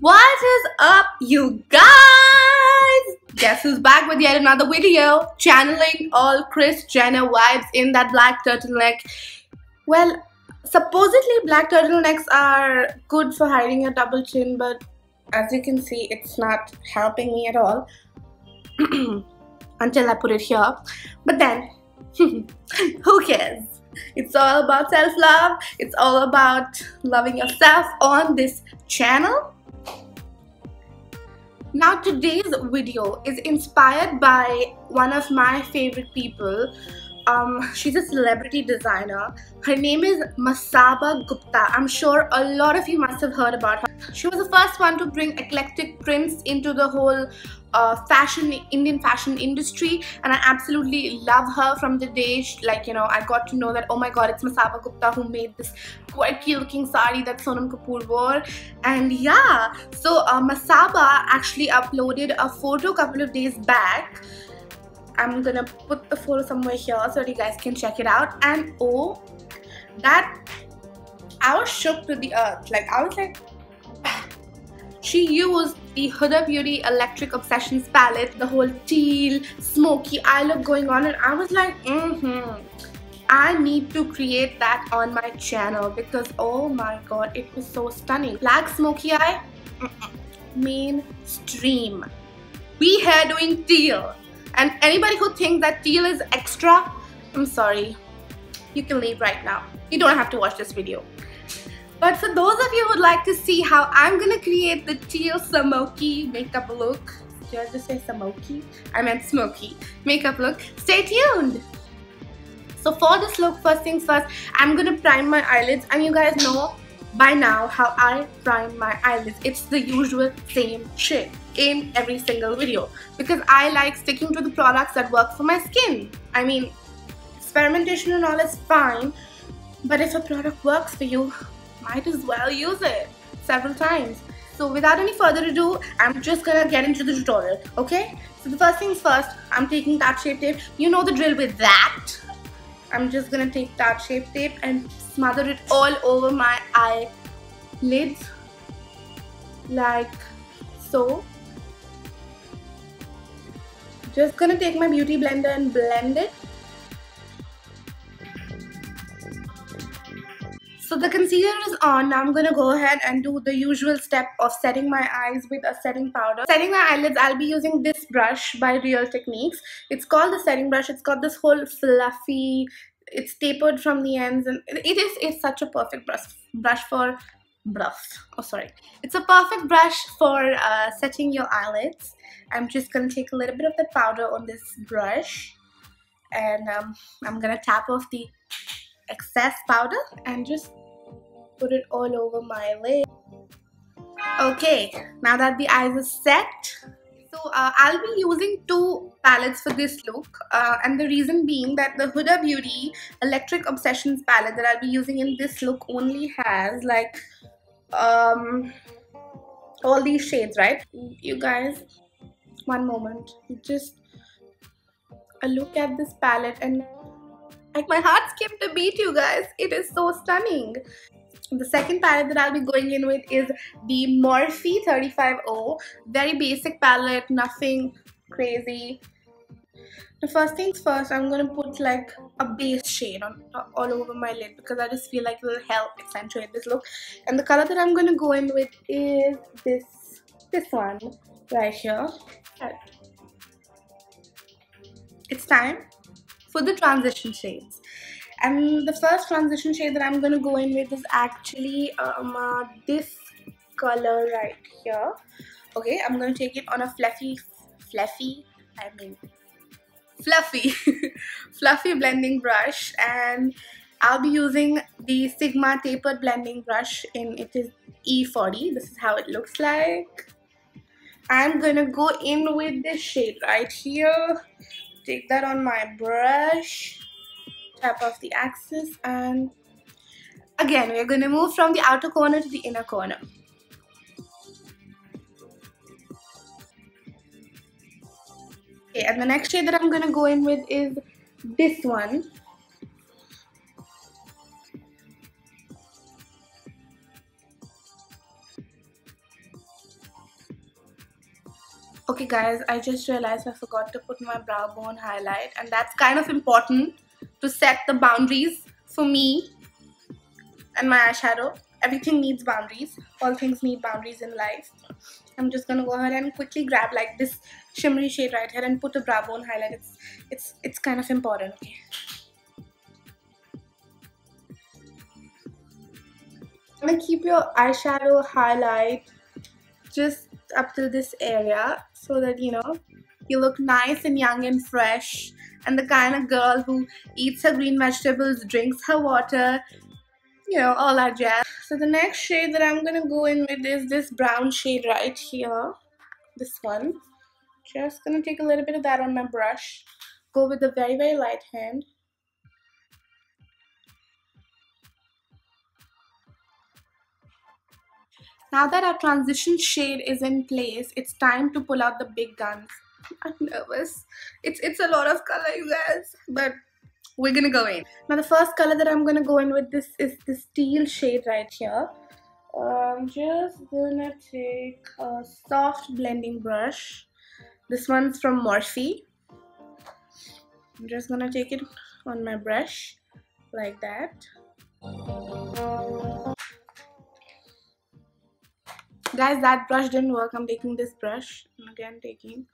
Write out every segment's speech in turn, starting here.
What is up, you guys? Guess who's back with yet another video? Channeling all Kris Jenner vibes in that black turtleneck. Well, supposedly black turtlenecks are good for hiding your double chin, but as you can see, it's not helping me at all until I put it here. But then, who cares? It's all about self-love. It's all about loving yourself on this channel. Now today's video is inspired by one of my favorite people. She's a celebrity designer. Her name is Masaba Gupta. I'm sure a lot of you must have heard about her. She was the first one to bring eclectic prints into the whole Indian fashion industry, and I absolutely love her from the day I got to know that, oh my god, it's Masaba Gupta who made this quirky looking sari that Sonam Kapoor wore. And yeah, so Masaba actually uploaded a photo a couple of days back. I'm gonna put the photo somewhere here so that you guys can check it out. And oh, that I was shook to the earth. I was like, she used the Huda Beauty Electric Obsessions palette, the whole teal, smoky eye look going on, and I was like, I need to create that on my channel because oh my god, it was so stunning. Black smoky eye, mainstream. We here doing teal. And anybody who thinks that teal is extra, I'm sorry, you can leave right now. You don't have to watch this video. But for those of you who would like to see how I'm gonna create the Teal Smokey makeup look, did I just say smoky? I meant smoky makeup look, stay tuned. So for this look, first things first, I'm gonna prime my eyelids, and you guys know by now how I prime my eyelids. It's the usual same shit in every single video because I like sticking to the products that work for my skin. I mean, experimentation and all is fine, but if a product works for you, might as well use it several times. So without any further ado, I'm just gonna get into the tutorial, okay? So the first things first, I'm taking Tarte Shape Tape. You know the drill with that. I'm just gonna take Tarte Shape Tape and smother it all over my eyelids like so. Just gonna take my beauty blender and blend it. So the concealer is on. Now I'm gonna go ahead and do the usual step of setting my eyes with a setting powder. Setting my eyelids, I'll be using this brush by Real Techniques. It's called the setting brush. It's got this whole fluffy, it's tapered from the ends, and it's such a perfect brush for it's a perfect brush for setting your eyelids. I'm just gonna take a little bit of the powder on this brush, and I'm gonna tap off the excess powder and just put it all over my lid. Okay, now that the eyes are set, so I'll be using two palettes for this look, and the reason being that the Huda Beauty Electric Obsessions palette that I'll be using in this look only has like all these shades, right? You guys, one moment, just a look at this palette and like my heart skipped a beat, you guys. It is so stunning. The second palette that I'll be going in with is the Morphe 35O. Very basic palette, nothing crazy. The first things first, I'm gonna put like a base shade on all over my lid because I just feel like it will help accentuate this look. And the color that I'm gonna go in with is this one right here. It's time for the transition shades, and the first transition shade that I'm going to go in with is actually this color right here. Okay, I'm going to take it on a fluffy fluffy blending brush, and I'll be using the Sigma tapered blending brush it is E40. This is how it looks like. I'm going to go in with this shade right here. Take that on my brush, tap off the axis, and again we're going to move from the outer corner to the inner corner. Okay, and the next shade that I'm going to go in with is this one. Okay guys, I just realized I forgot to put my brow bone highlight, and that's kind of important to set the boundaries for me and my eyeshadow. Everything needs boundaries. All things need boundaries in life. I'm just gonna go ahead and quickly grab like this shimmery shade right here and put a brow bone highlight. It's kind of important. Okay. I'm gonna keep your eyeshadow highlight just up to this area so that you know you look nice and young and fresh and the kind of girl who eats her green vegetables, drinks her water, you know, all that jazz. So the next shade that I'm gonna go in with is this brown shade right here. This one. Just gonna take a little bit of that on my brush. Go with a very, very light hand. Now that our transition shade is in place, it's time to pull out the big guns. I'm nervous. It's a lot of color, you guys, but we're gonna go in. Now the first color that I'm gonna go in with this is this teal shade right here. I'm just gonna take a soft blending brush. This one's from Morphe. I'm just gonna take it on my brush like that. Guys, that brush didn't work. I'm taking this brush. I'm again taking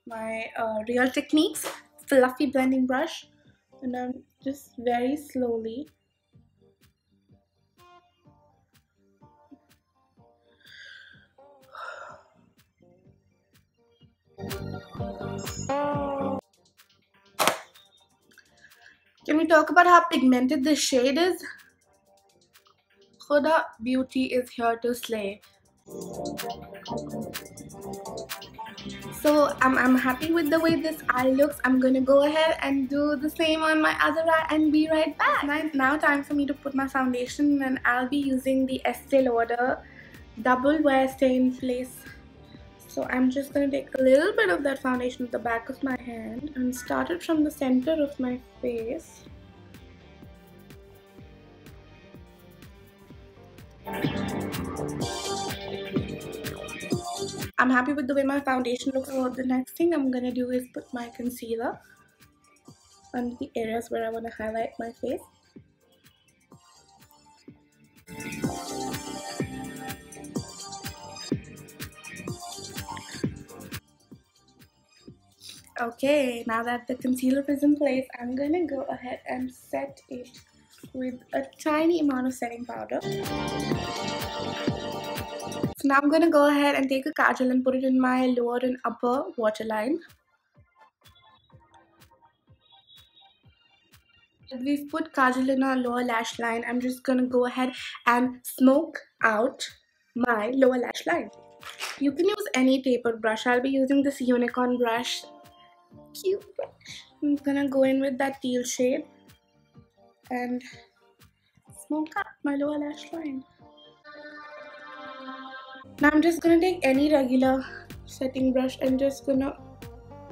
my Real Techniques fluffy blending brush, and I'm just very slowly Can we talk about how pigmented this shade is? Huda Beauty is here to slay. So I'm happy with the way this eye looks. I'm gonna go ahead and do the same on my other eye and be right back. Now time for me to put my foundation, and I'll be using the Estee Lauder Double Wear Stay in Place. So I'm just gonna take a little bit of that foundation at the back of my hand and start it from the center of my face. I'm happy with the way my foundation looks. So the next thing I'm gonna do is put my concealer under the areas where I want to highlight my face. Okay, now that the concealer is in place, I'm gonna go ahead and set it with a tiny amount of setting powder. So now I'm gonna go ahead and take a kajal and put it in my lower and upper waterline. We've put kajal in our lower lash line. I'm just gonna go ahead and smoke out my lower lash line. You can use any tapered brush. I'll be using this unicorn brush. Cute brush. I'm gonna go in with that teal shade and smoke out my lower lash line. Now I'm just gonna take any regular setting brush and just gonna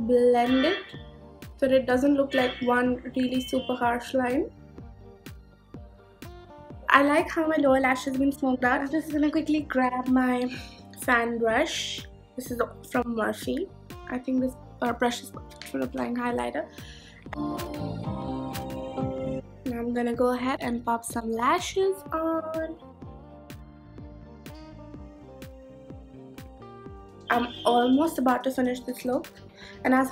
blend it so that it doesn't look like one really super harsh line. I like how my lower lash has been smoked out. I'm just gonna quickly grab my fan brush. This is from Morphe. I think this brush is perfect for applying highlighter. Now I'm gonna go ahead and pop some lashes on. I'm almost about to finish this look, and as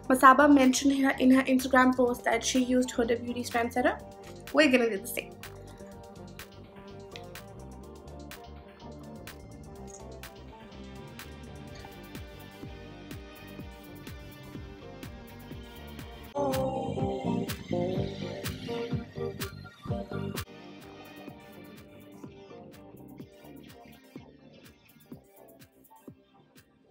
Masaba mentioned in her Instagram post that she used Huda Beauty's TrendSetter, we're gonna do the same.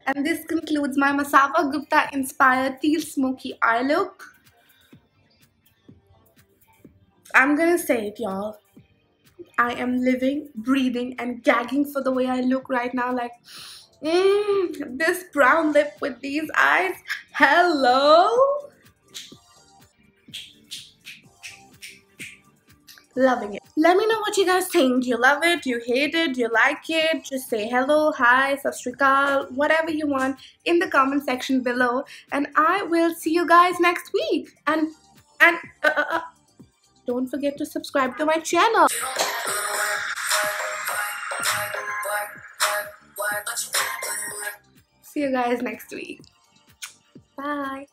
And this concludes my Masaba Gupta inspired Teal Smokey eye look. I'm gonna say it, y'all. I am living, breathing, and gagging for the way I look right now. Like, this brown lip with these eyes. Hello? Loving it. Let me know what you guys think. Do you love it? Do you hate it? Do you like it? Just say hello, hi, sat sri akal, whatever you want in the comment section below. And I will see you guys next week. And don't forget to subscribe to my channel. See you guys next week. Bye.